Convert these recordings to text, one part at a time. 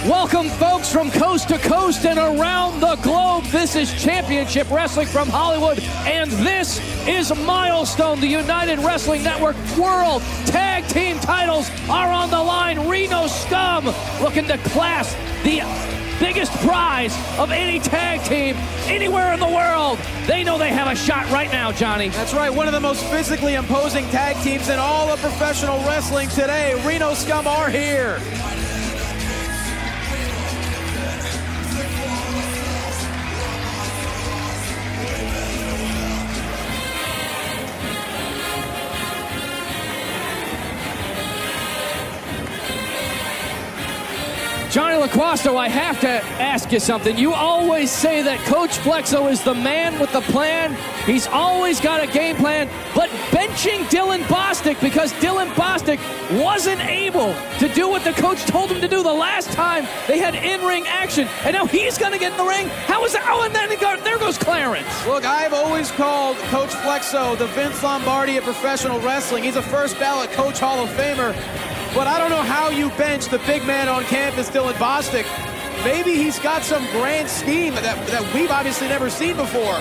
Welcome, folks, from coast to coast and around the globe. This is Championship Wrestling from Hollywood, and this is Milestone. The United Wrestling Network World Tag Team titles are on the line. Reno Scum looking to clasp the biggest prize of any tag team anywhere in the world. They know they have a shot right now, Johnny. That's right, one of the most physically imposing tag teams in all of professional wrestling today. Reno Scum are here. Johnny LaQuasto, I have to ask you something. You always say that Coach Flexo is the man with the plan. He's always got a game plan, but benching Dylan Bostic because Dylan Bostic wasn't able to do what the coach told him to do the last time they had in-ring action, and now he's going to get in the ring? How is that? Oh, and then there goes Clarence. Look, I've always called Coach Flexo the Vince Lombardi of professional wrestling. He's a first ballot Coach Hall of Famer. But I don't know how you bench the big man on campus, Dylan Bostic. Maybe he's got some grand scheme that we've obviously never seen before.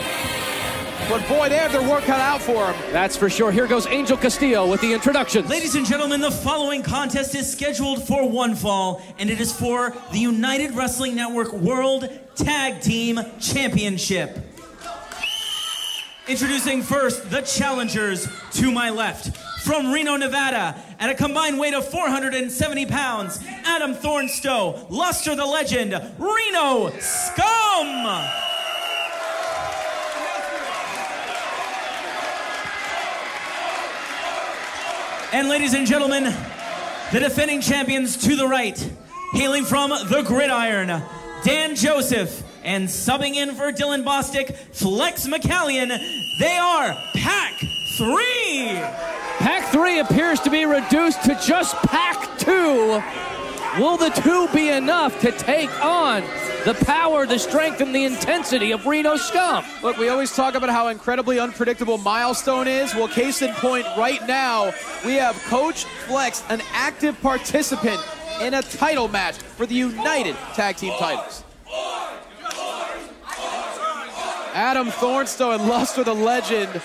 But boy, they have their work cut out for him. That's for sure. Here goes Angel Castillo with the introduction. Ladies and gentlemen, the following contest is scheduled for one fall, and it is for the United Wrestling Network World Tag Team Championship. Introducing first, the challengers to my left. From Reno, Nevada, at a combined weight of 470 pounds, Adam Thornstowe, Luster the Legend, Reno Scum! And ladies and gentlemen, the defending champions to the right, hailing from the Gridiron, Dan Joseph, and subbing in for Dylan Bostic, Flex McCallion. They are PAC 3! PAC 3 appears to be reduced to just PAC 2. Will the two be enough to take on the power, the strength, and the intensity of Reno Scum? Look, we always talk about how incredibly unpredictable Milestone is. Well, case in point, right now, we have Coach Flex, an active participant in a title match for the United Tag Team titles. Adam Thornstowe and Luster the Legend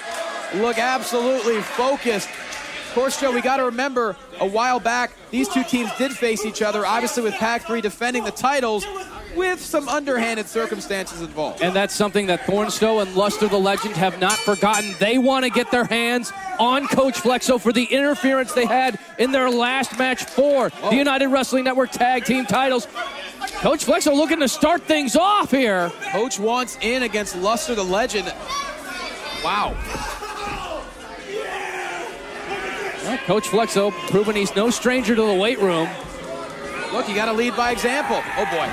look absolutely focused. Of course, Joe, we got to remember, a while back, these two teams did face each other, obviously with PAC 3 defending the titles, with some underhanded circumstances involved. And that's something that Thornstowe and Luster the Legend have not forgotten. They want to get their hands on Coach Flexo for the interference they had in their last match for the United Wrestling Network Tag Team titles. Coach Flexo looking to start things off here. Coach wants in against Luster the Legend. Wow. Well, Coach Flexo proving he's no stranger to the weight room. Look, you got to lead by example. Oh, boy.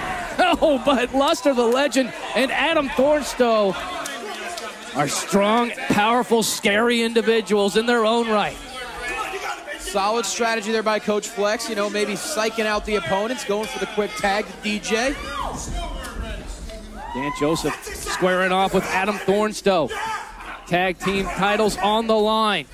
Oh, but Luster the Legend and Adam Thornstowe are strong, powerful, scary individuals in their own right. Solid strategy there by Coach Flex. You know, maybe psyching out the opponents, going for the quick tag to DJ. Dan Joseph squaring off with Adam Thornstowe. Tag team titles on the line.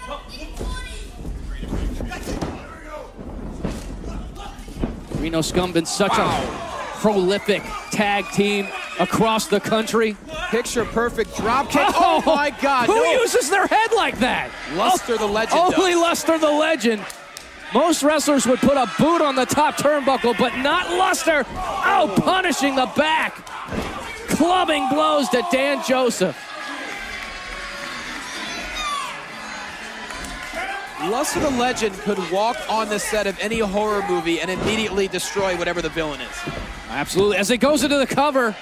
Reno Scum been such a prolific tag team across the country. Picture perfect drop kick. Oh my God. Who uses their head like that? Luster the Legend Only does. Luster the Legend. Most wrestlers would put a boot on the top turnbuckle, but not Luster. Oh, punishing the back. Clubbing blows to Dan Joseph. Luster the Legend could walk on the set of any horror movie and immediately destroy whatever the villain is. Absolutely. As it goes into the cover,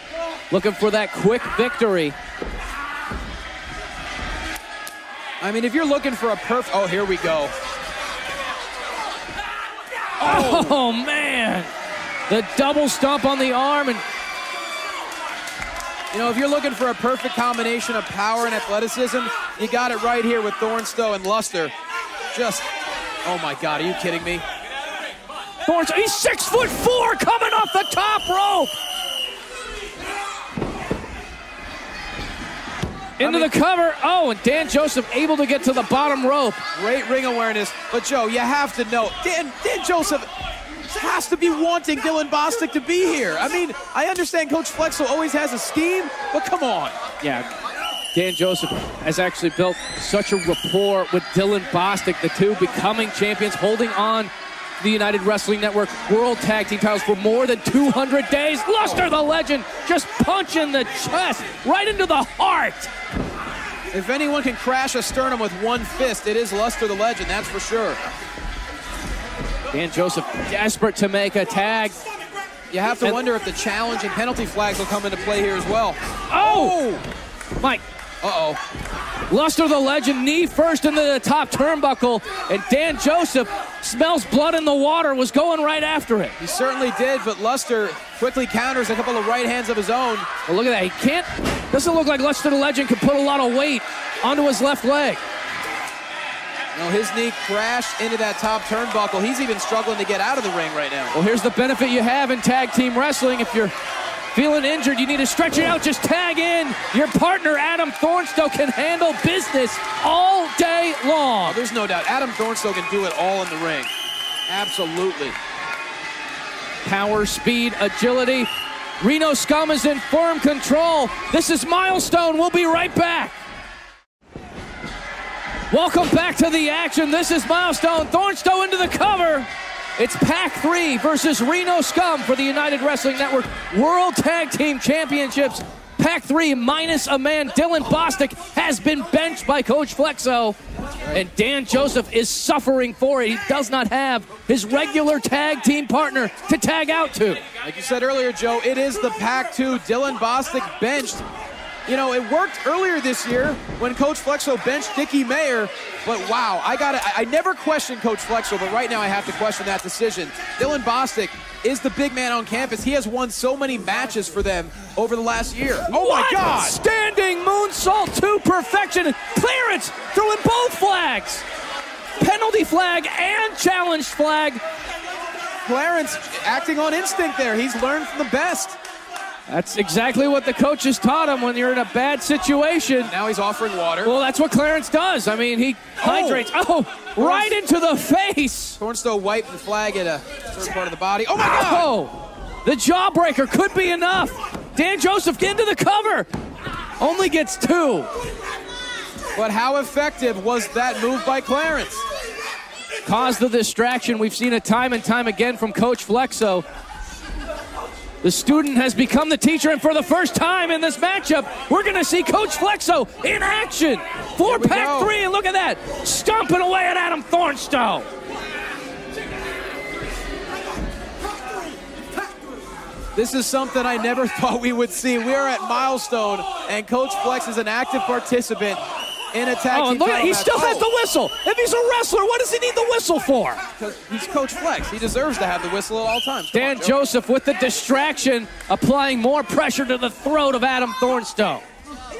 looking for that quick victory. I mean, if you're looking for a perfect... Oh, here we go. Oh, man. The double stomp on the arm. And you know, if you're looking for a perfect combination of power and athleticism, you got it right here with Thornstowe and Luster. Just, oh my God, are you kidding me? Thornstowe, he's 6'4" coming off the top rope. Into the cover. Oh, and Dan Joseph able to get to the bottom rope. Great ring awareness. But Joe, you have to know, Dan Joseph, has to be wanting Dylan Bostic to be here. I mean, I understand Coach Flexo always has a scheme, but come on. Yeah, Dan Joseph has actually built such a rapport with Dylan Bostic, the two becoming champions, holding on to the United Wrestling Network World Tag Team titles for more than 200 days. Luster, the legend, just punching the chest right into the heart. If anyone can crash a sternum with one fist, it is Luster, the legend, that's for sure. Dan Joseph desperate to make a tag. You have to wonder if the challenge and penalty flags will come into play here as well. Oh! Mike. Uh-oh. Luster, the legend, knee first into the top turnbuckle, and Dan Joseph smells blood in the water, was going right after it. He certainly did, but Luster quickly counters a couple of right hands of his own. Well, look at that. He can't, doesn't look like Luster, the legend, can put a lot of weight onto his left leg. No, his knee crashed into that top turnbuckle. He's even struggling to get out of the ring right now. Well, here's the benefit you have in tag team wrestling. If you're feeling injured, you need to stretch it out, just tag in. Your partner, Adam Thornstowe, can handle business all day long. Oh, there's no doubt. Adam Thornstowe can do it all in the ring. Absolutely. Power, speed, agility. Reno Scum is in firm control. This is Milestone. We'll be right back. Welcome back to the action. This is Milestone. Thornstowe into the cover. It's PAC 3 versus Reno Scum for the United Wrestling Network World Tag Team Championships. PAC 3 minus a man. Dylan Bostic has been benched by Coach Flexo. And Dan Joseph is suffering for it. He does not have his regular tag team partner to tag out to. Like you said earlier, Joe, it is the PAC 2. Dylan Bostic benched. You know, it worked earlier this year when Coach Flexo benched Dickie Mayer, but wow, I never questioned Coach Flexo, but right now I have to question that decision. Dylan Bostic is the big man on campus. He has won so many matches for them over the last year. Oh my God! Standing moonsault to perfection. Clearance throwing both flags. Penalty flag and challenge flag. Clarence acting on instinct there. He's learned from the best. That's exactly what the coaches taught him when you're in a bad situation. Now he's offering water. Well, that's what Clarence does. I mean, he hydrates. Oh, right into the face. Thornstowe wiped the flag at a certain part of the body. Oh, my God. Oh, the jawbreaker could be enough. Dan Joseph into the cover. Only gets 2. But how effective was that move by Clarence? Caused the distraction. We've seen it time and time again from Coach Flexo. The student has become the teacher, and for the first time in this matchup, we're going to see Coach Flexo in action for PAC 3, and look at that, stomping away at Adam Thornstowe. This is something I never thought we would see. We are at Milestone, and Coach Flex is an active participant in a tag team look, he still has the whistle. If he's a wrestler, what does he need the whistle for? Because he's Coach Flex. He deserves to have the whistle at all times. Dan Joseph with the distraction, applying more pressure to the throat of Adam Thornstowe.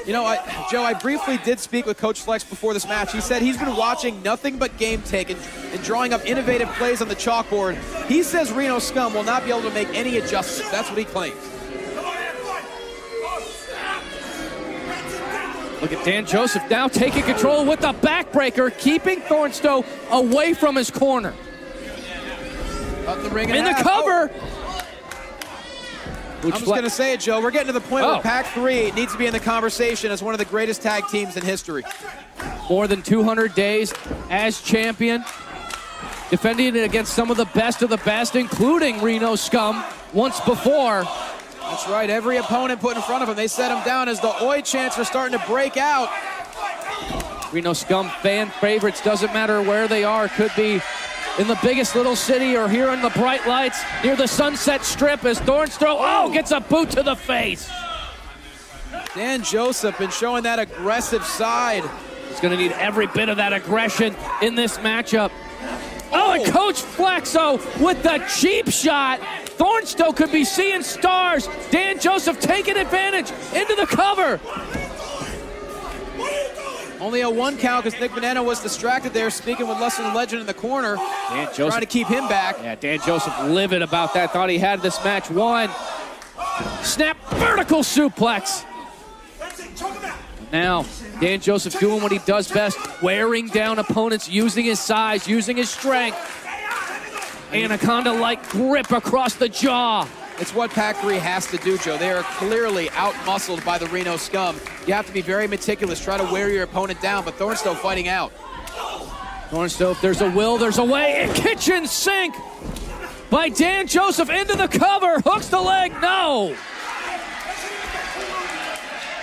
You know, Joe, I briefly did speak with Coach Flex before this match. He said he's been watching nothing but game tape and drawing up innovative plays on the chalkboard. He says Reno Scum will not be able to make any adjustments. That's what he claims. Look at Dan Joseph now taking control with the backbreaker, keeping Thornstowe away from his corner. Up the ring in the cover. I'm just going to say it, Joe. We're getting to the point where PAC 3 needs to be in the conversation as one of the greatest tag teams in history. More than 200 days as champion, defending it against some of the best, including Reno Scum once before. That's right, every opponent put in front of him, they set him down as the Oi chants are starting to break out. Reno Scum fan favorites, doesn't matter where they are, could be in the biggest little city or here in the bright lights near the Sunset Strip as Thornstowe, gets a boot to the face. Dan Joseph been showing that aggressive side. He's gonna need every bit of that aggression in this matchup. And Coach Flexo with the cheap shot. Thornstowe could be seeing stars. Dan Joseph taking advantage into the cover. Only a 1 count because Nick Veneno was distracted there, speaking with Luster the Legend in the corner. Dan Joseph trying to keep him back. Yeah, Dan Joseph livid about that. Thought he had this match won. Snap vertical suplex. Now, Dan Joseph doing what he does best, wearing down opponents, using his size, using his strength. anaconda-like grip across the jaw. It's what PAC 3 has to do, Joe. They are clearly out-muscled by the Reno Scum. You have to be very meticulous, try to wear your opponent down, but Thornstowe fighting out. Thornstowe, if there's a will, there's a way. A kitchen sink by Dan Joseph into the cover. Hooks the leg, no.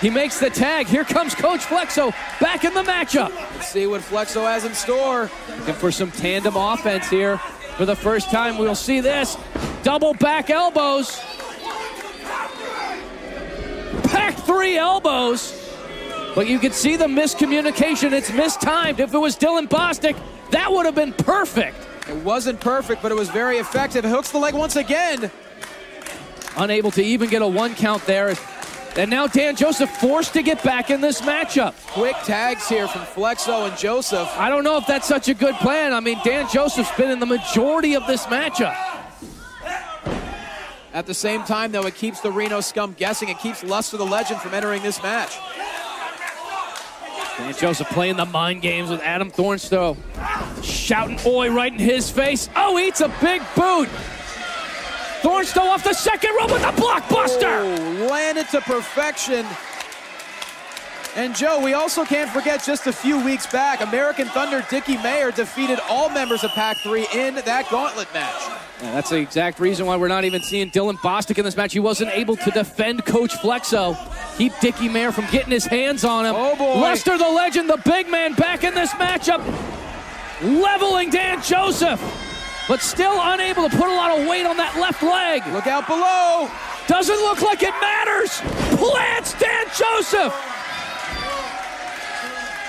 He makes the tag. Here comes Coach Flexo back in the matchup. Let's see what Flexo has in store. Looking for some tandem offense here. For the first time, we'll see this. Double back elbows. PAC 3 elbows. But you can see the miscommunication. It's mistimed. If it was Dylan Bostic, that would have been perfect. It wasn't perfect, but it was very effective. It hooks the leg once again. Unable to even get a 1 count there. And now Dan Joseph forced to get back in this matchup. Quick tags here from Flexo and Joseph. I don't know if that's such a good plan. I mean, Dan Joseph's been in the majority of this matchup. At the same time, though, it keeps the Reno Scum guessing. It keeps Luster the Legend from entering this match. Dan Joseph playing the mind games with Adam Thornstowe. Shouting oi right in his face. Oh, eats a big boot. Thornstowe off the second rope with a blockbuster. Oh, landed to perfection. And Joe, we also can't forget just a few weeks back, American Thunder Dickie Mayer defeated all members of PAC 3 in that gauntlet match. Yeah, that's the exact reason why we're not even seeing Dylan Bostic in this match. He wasn't able to defend Coach Flexo. Keep Dickie Mayer from getting his hands on him. Oh boy. Luster the Legend, the big man, back in this matchup. Leveling Dan Joseph, but still unable to put a lot of weight on that left leg. Look out below. Doesn't look like it matters. Plants Dan Joseph.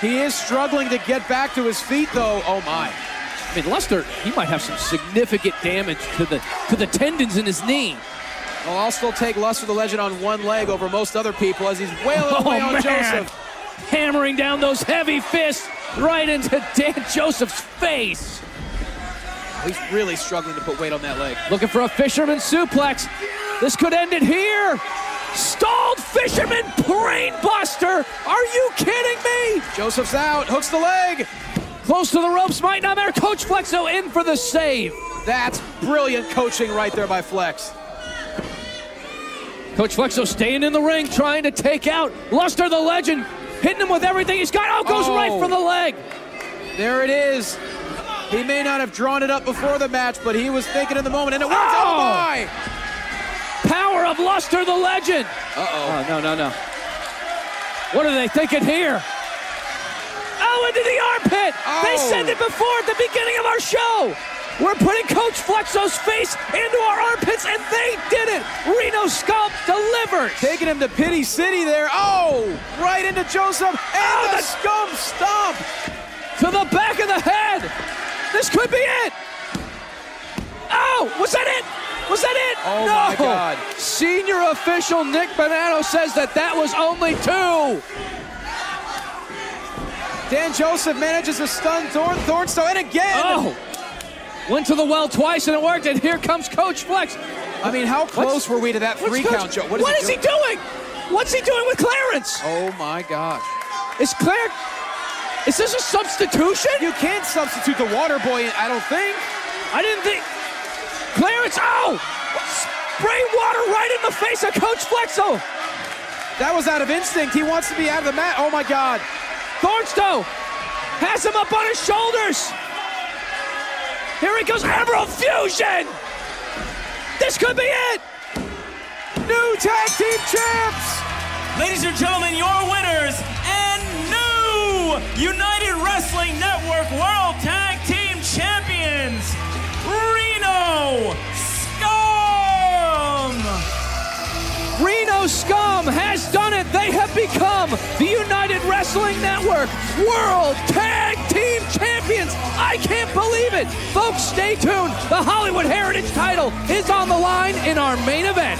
He is struggling to get back to his feet, though. Oh, my. I mean, Luster, he might have some significant damage to the tendons in his knee. Well, I'll still take Luster the Legend on one leg over most other people as he's wailing away on Joseph. Hammering down those heavy fists right into Dan Joseph's face. He's really struggling to put weight on that leg. Looking for a fisherman suplex. This could end it here. Stalled fisherman brain buster. Are you kidding me? Joseph's out, hooks the leg. Close to the ropes, might not matter. Coach Flexo in for the save. That's brilliant coaching right there by Flex. Coach Flexo staying in the ring, trying to take out Luster the Legend. Hitting him with everything he's got. Oh, goes right for the leg. There it is. He may not have drawn it up before the match, but he was thinking in the moment, and it worked. Oh my! Power of Luster the Legend. Uh-oh. Oh, no. What are they thinking here? Oh, into the armpit. Oh. They said it before at the beginning of our show. We're putting Coach Flexo's face into our armpits, and they did it. Reno Scum delivers. Taking him to Pity City there. Oh, right into Joseph, and the Scum stomp. To the back of the head. This could be it. Oh, was that it? Was that it? Oh, no. my God. Senior official Nick Bonanno says that was only 2. Dan Joseph manages to stun Thornstowe, and again. Oh. Went to the well twice, and it worked, and here comes Coach Flex. I mean, how close were we to that 3 count, Joe? What is he doing? What's he doing with Clarence? Oh, my gosh. Is this a substitution? You can't substitute the water boy, I don't think. I didn't think. Clarence, spray water right in the face of Coach Flexo. That was out of instinct. He wants to be out of the mat. Oh, my God. Thornstowe has him up on his shoulders. Here he goes, Emerald Fusion. This could be it. New tag team champs. Ladies and gentlemen, your winners and new United Wrestling Network World Tag Team Champions, Reno Scum! Reno Scum has done it. They have become the United Wrestling Network World Tag Team Champions. I can't believe it. Folks, stay tuned. The Hollywood Heritage title is on the line in our main event.